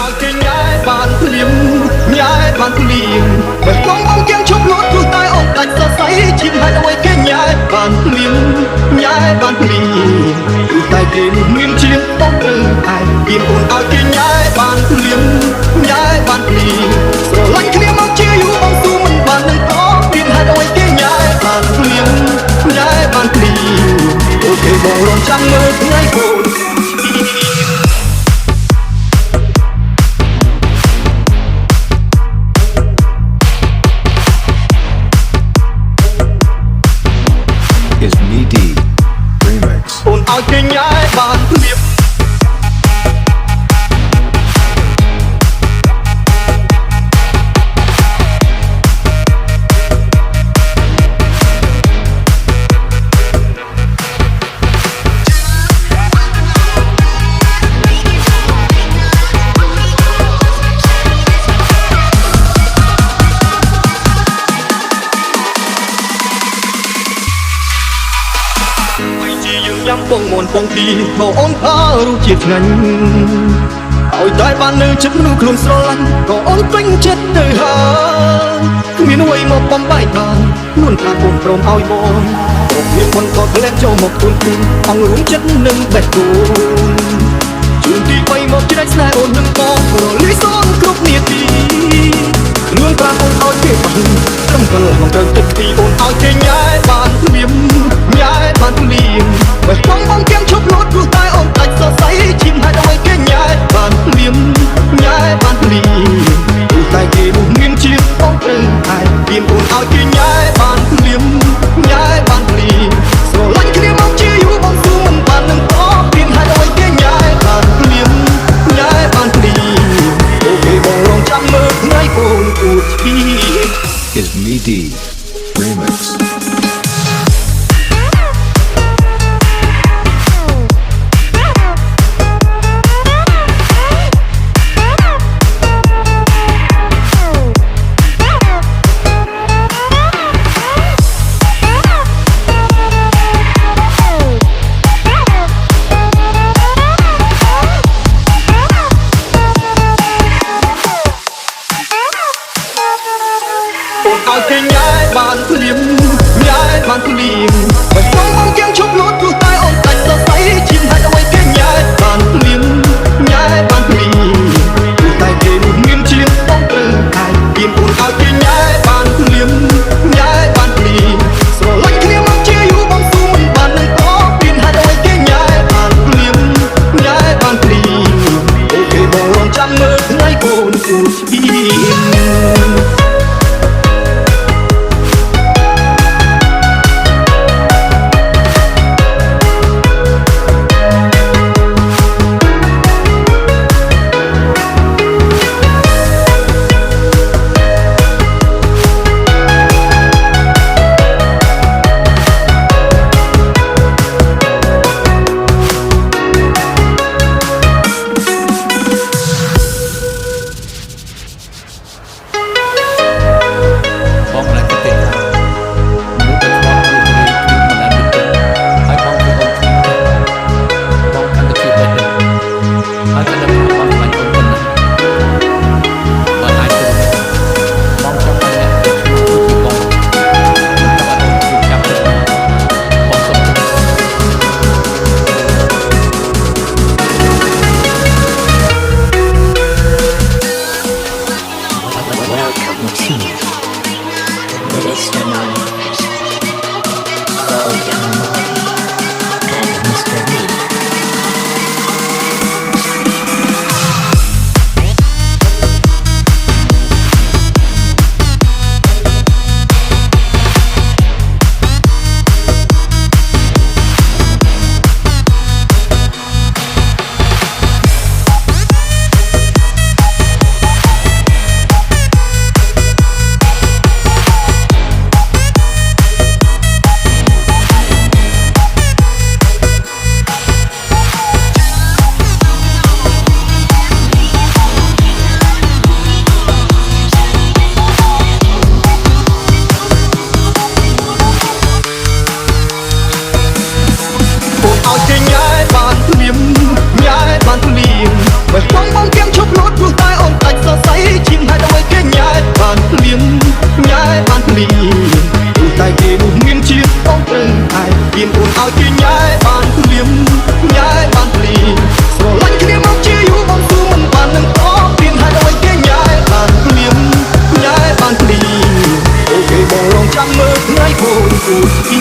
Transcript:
ឲ្យគេញ៉ែបានភ្លាមញ៉ែបានភ្លាមបើកងអង្គាំងឈប់លួតព្រោះតែអង្គដាច់សរសៃឈាមហេតុអ្វីគេញ៉ែបានភ្លាមញ៉ែបានភ្លាមព្រោះតែគេមានឈាមបងព្រឹងតែពីអូនឲ្យគេញ៉ែបានភ្លាមញ៉ែបានភ្លាមស្រឡាញ់គ្នាមកជាយូរបងស៊ូមិនបាននឹងតពីហេតុអ្វីគេញ៉ែបានភ្លាមញ៉ែបានភ្លាមអូខេបងរំចាំមើលថ្ងៃកូនis Needy Remix អូនឲ្យគេញ៉ែបានភ្លាមញ៉ាំពងមន់ពងទីក៏អូនថារសជាតិឆ្ងាញ់ឲ្យតែបាននៅចិត្តមនុស្សខ្លួនស្រឡាញ់ក៏អូនពេញចិត្តទៅហើយគ្មានអ្វីមកបំបែកបានខ្លួនថាអូនព្រមឲ្យបងគ្រប់មានមិនក៏ធ្លាក់ចូលមកខ្លួនខ្លួនអង្គរួមចិត្តនឹងបេះដូងជួនទី3មកជ្រែកស្នេហ៍អូននឹងបងរលីសនគ្រប់នាទីខ្លួនប្រាំអូនឲ្យគេបាញ់ត្រឹមកន្លងត្រូវទឹកទីអូនឲ្យគេញ៉ែបានភ្លាមញ៉ែបានភ្លាមបើបងបងគៀងឈប់លួតព្រោះតែអូនដាច់សរសៃឈាមហេតុអ្វីគេញ៉ែបានភ្លាមញ៉ែបានភ្លាមព្រោះតែគេនោះមានជាបងព្រឹងតែពីអូនឲ្យគេញ៉ែបានភ្លាមញ៉ែបានភ្លាមស្រឡាញ់គ្នាមកជាយូរបងស៊ូមិនបាននឹងតពីហេតុអ្វីគេញ៉ែបានភ្លាមញ៉ែបានភ្លាមអូខេបងរងចាំមើលថ្ងៃកូនអួតឈី is Needy Remixឲ្យគេញ៉ែបានភ្លាមញ៉ែបានភ្លាមបើបងបងគៀងឈប់លួតព្រោះតែអូនដាច់សរសៃឈាមហេតុអ្វីគេញ៉ែបានភ្លាមញ៉ែបានភ្លាមព្រោះតែគេនោះមានឈាមបងព្រឹងតែពីអូនឲ្យគេញ៉ែបានភ្លាមញ៉ែបានភ្លាមស្រឡាញ់គ្នាមកជាយូរបងស៊ូមិនបាននឹងតពីហេតុអ្វីគេញ៉ែបានភ្លាមញ៉ែបានភ្លាមអូខេបងរងចាំមើលថ្ងៃកូនគូឈី គូ